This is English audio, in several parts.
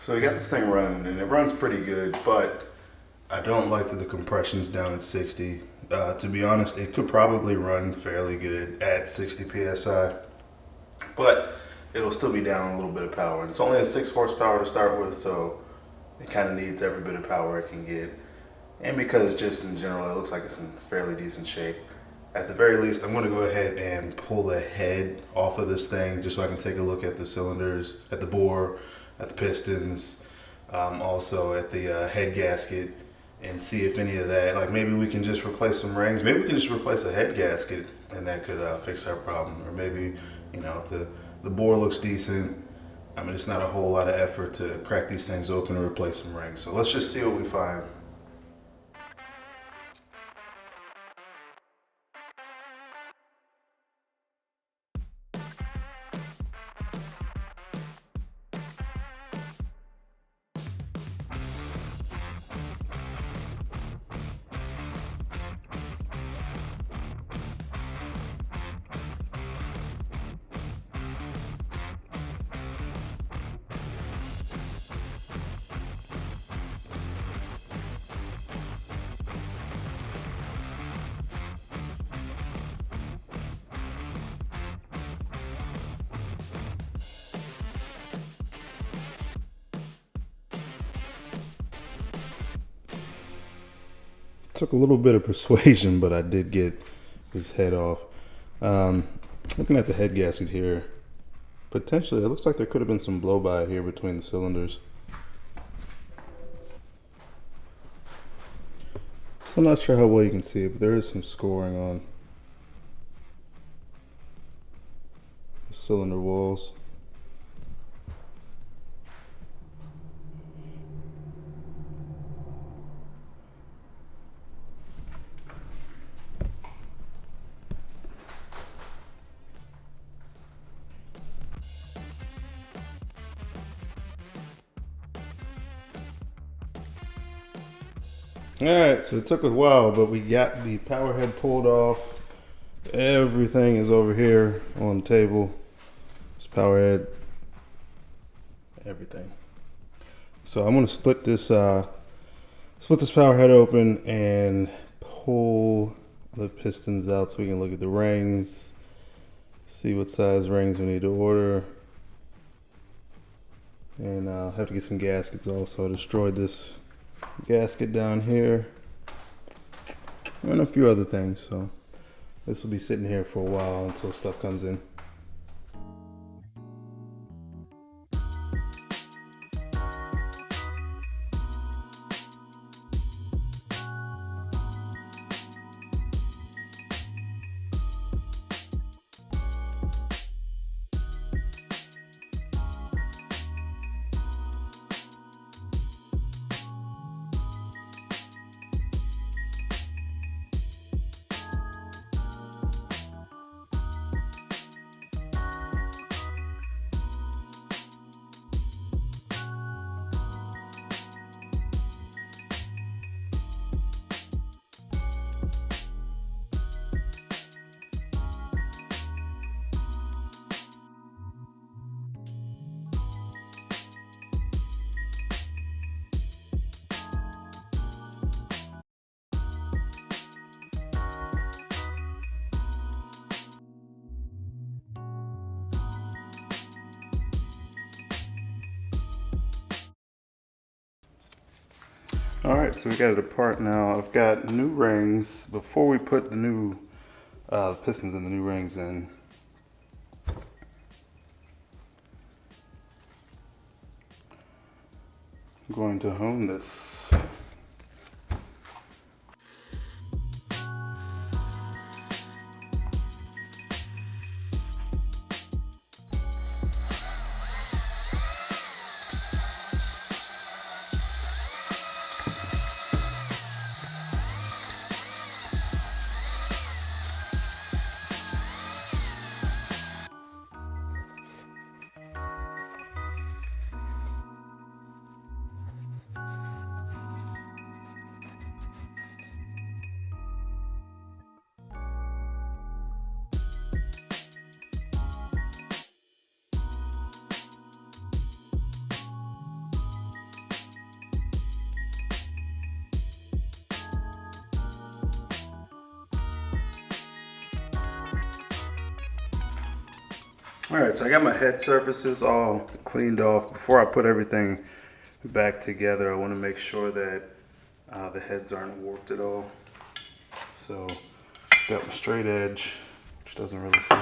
So we got this thing running, and it runs pretty good, but I don't like that the compression's down at 60. To be honest, it could probably run fairly good at 60 psi, but it'll still be down a little bit of power. And it's only a 6 horsepower to start with, so it kind of needs every bit of power it can get. And because just in general, it looks like it's in fairly decent shape. At the very least, I'm going to go ahead and pull the head off of this thing just so I can take a look at the cylinders, at the bore, at the pistons, also at the head gasket, and see if any of that, like maybe we can just replace some rings. Maybe we can just replace the head gasket and that could fix our problem. Or maybe, you know, if the bore looks decent, I mean, it's not a whole lot of effort to crack these things open and replace some rings. So let's just see what we find. Took a little bit of persuasion, but I did get his head off. Looking at the head gasket here, potentially it looks like there could have been some blow by here between the cylinders. So I'm not sure how well you can see it, but there is some scoring on the cylinder walls. Alright, so it took a while, but we got the power head pulled off. Everything is over here on the table. This power head, everything. So I'm going to split this power head open and pull the pistons out so we can look at the rings, see what size rings we need to order. And I'll have to get some gaskets also. I destroyed this gasket down here and a few other things, so this will be sitting here for a while until stuff comes in. Alright, so we got it apart now. I've got new rings. Before we put the new pistons and the new rings in, I'm going to hone this. All right, so I got my head surfaces all cleaned off. Before I put everything back together, I want to make sure that the heads aren't warped at all. So got my straight edge, which doesn't really fit.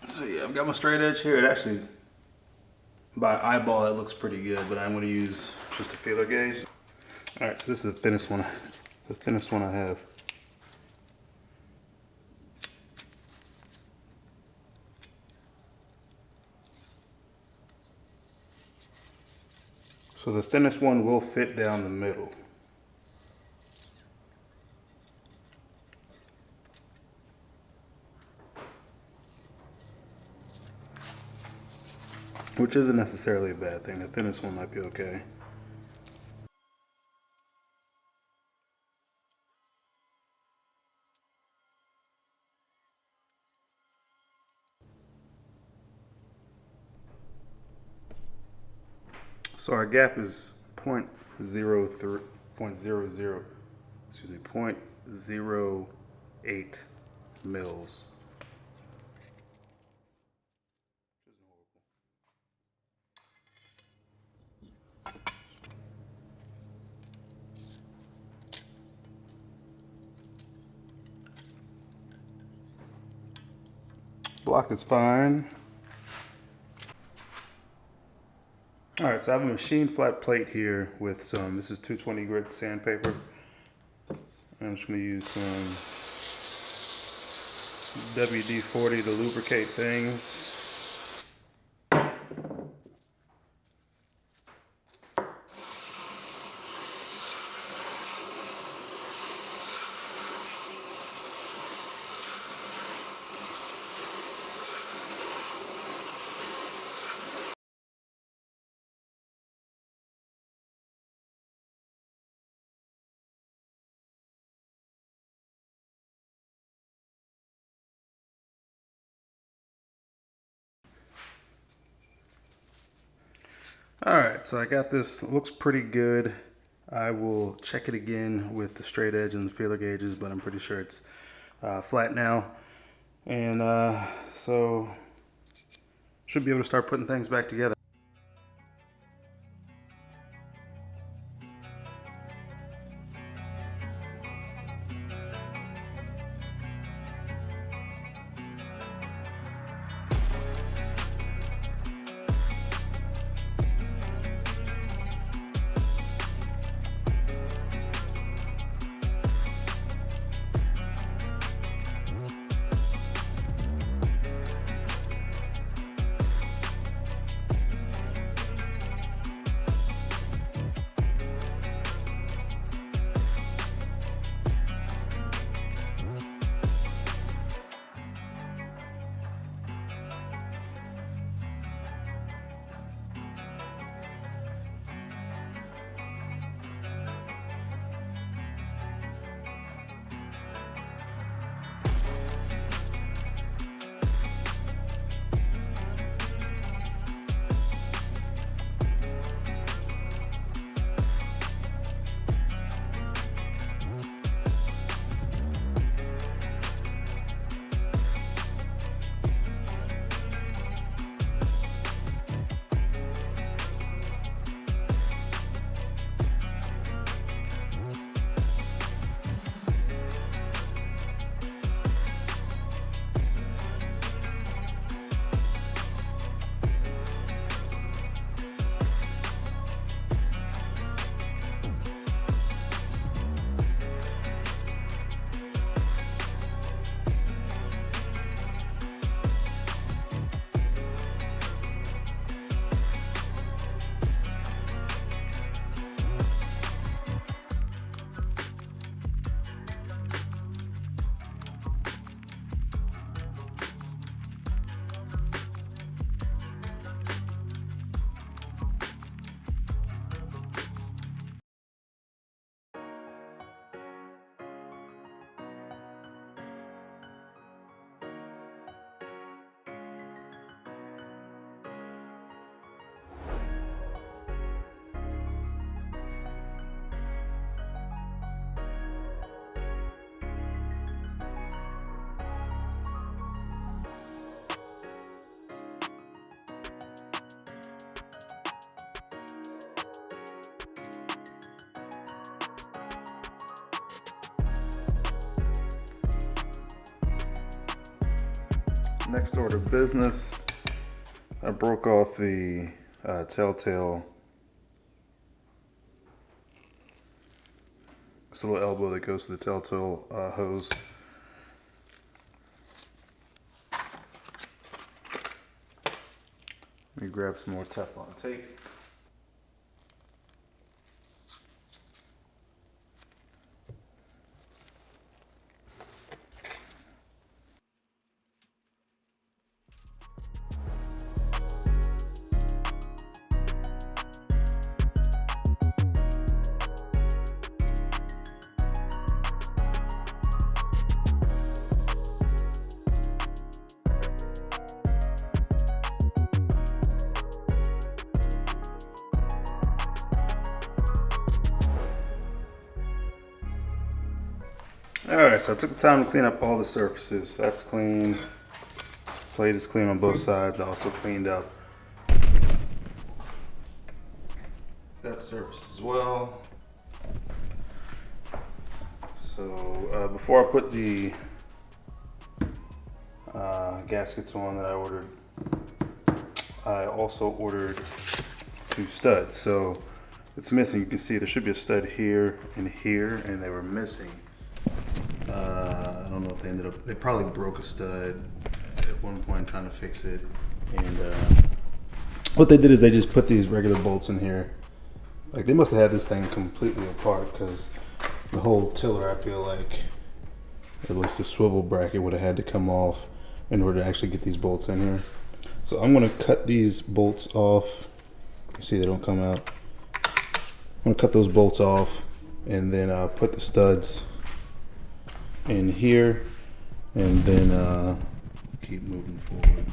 So yeah, I've got my straight edge here. It actually, by eyeball, it looks pretty good, but I'm going to use just a feeler gauge. All right, so this is the thinnest one I have. So the thinnest one will fit down the middle. Which isn't necessarily a bad thing. The thinnest one might be okay. So our gap is 0.08 mils. Block is fine. All right, so I have a machine flat plate here with some, this is 220 grit sandpaper. I'm just gonna use some WD-40 to lubricate things. All right, so I got this, it looks pretty good. I will check it again with the straight edge and the feeler gauges, but I'm pretty sure it's flat now. And so should be able to start putting things back together. Next order of business, I broke off the telltale, this little elbow that goes to the telltale hose. Let me grab some more Teflon tape. Alright, so I took the time to clean up all the surfaces. That's clean. This plate is clean on both sides. I also cleaned up that surface as well. So before I put the gaskets on that I ordered, I also ordered 2 studs. So it's missing. You can see there should be a stud here and here, and they were missing. I don't know if they probably broke a stud at one point trying to fix it. And what they did is they just put these regular bolts in here. Like, they must have had this thing completely apart, because the whole tiller, I feel like, at least the swivel bracket would have had to come off in order to actually get these bolts in here. So I'm going to cut these bolts off. You see they don't come out. I'm going to cut those bolts off and then put the studs in here, and then keep moving forward.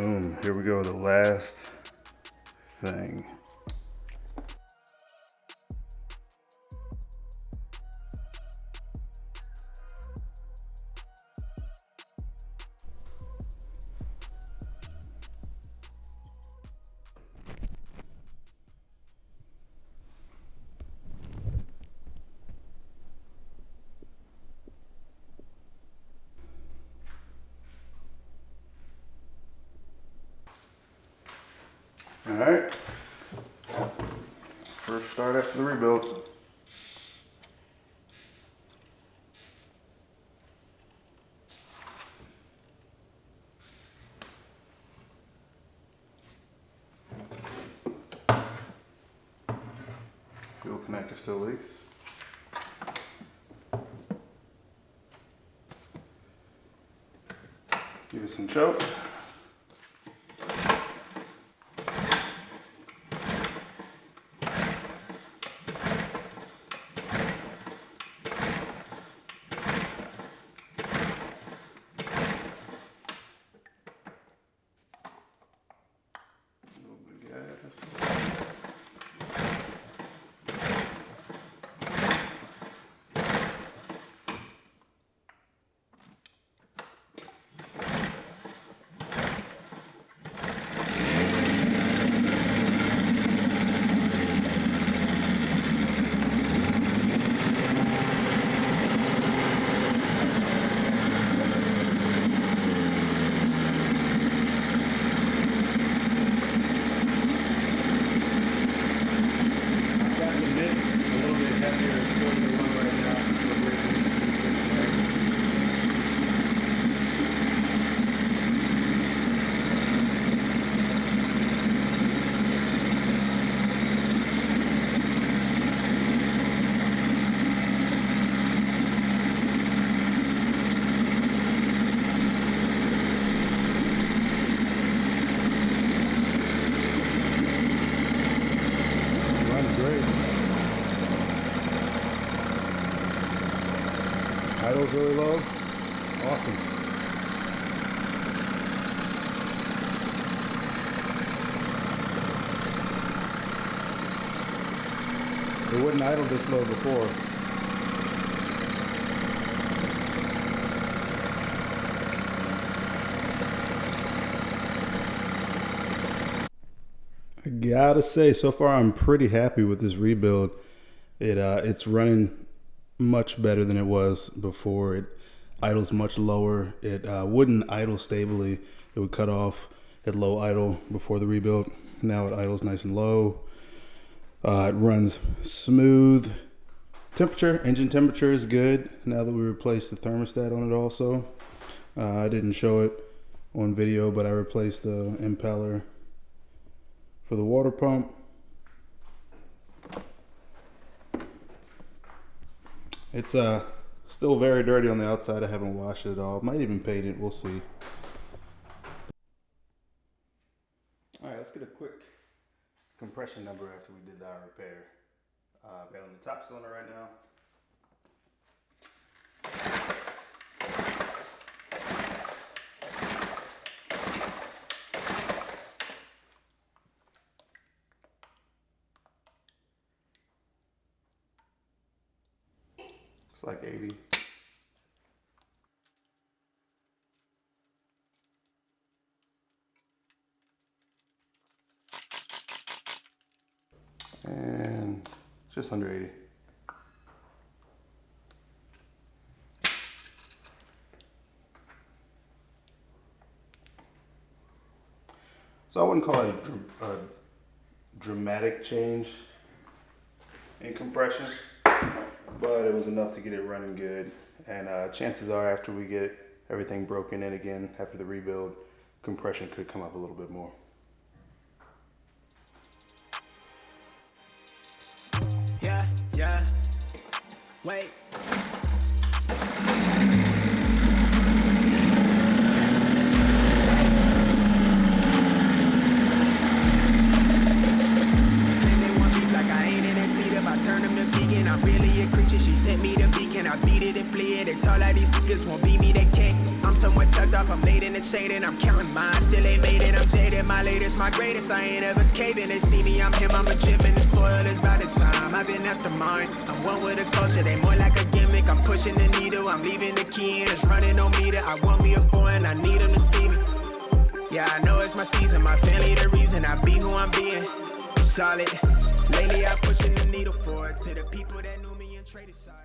Boom, here we go, the last thing. All right, first start after the rebuild. Fuel connector still leaks. Give it some choke. Idle's really low. Awesome. It wouldn't idle this low before. I gotta say, so far I'm pretty happy with this rebuild. It's running much better than it was before. It idles much lower. It wouldn't idle stably. It would cut off at low idle before the rebuild. Now it idles nice and low. It runs smooth. Engine temperature is good now that we replaced the thermostat on it also. I didn't show it on video, but I replaced the impeller for the water pump. It's still very dirty on the outside. I haven't washed it at all. Might even paint it. We'll see. All right, let's get a quick compression number after we did our repair. Got on the top cylinder right now. Looks like 80. And just under 80. So I wouldn't call it a dramatic change in compression, but it was enough to get it running good. And chances are, after we get everything broken in again, after the rebuild, compression could come up a little bit more. Yeah, wait. I'm really a creature, she sent me the beacon. I beat it and flee it. They tell all these niggas won't beat me, they can't. I'm somewhere it tucked off, I'm late in the shade and I'm counting mine. Still ain't made it, I'm jaded. My latest, my greatest. I ain't ever caving. They see me, I'm him, I'm a gym in the soil. It's about the time. I've been after mine. I'm one with the culture, they more like a gimmick. I'm pushing the needle, I'm leaving the key in. It's running no meter. I want me a foreign, I need them to see me. Yeah, I know it's my season. My family the reason I be who I'm being. I'm solid. Lately, I'm pushing the needle forward to the people that knew me and traded sides.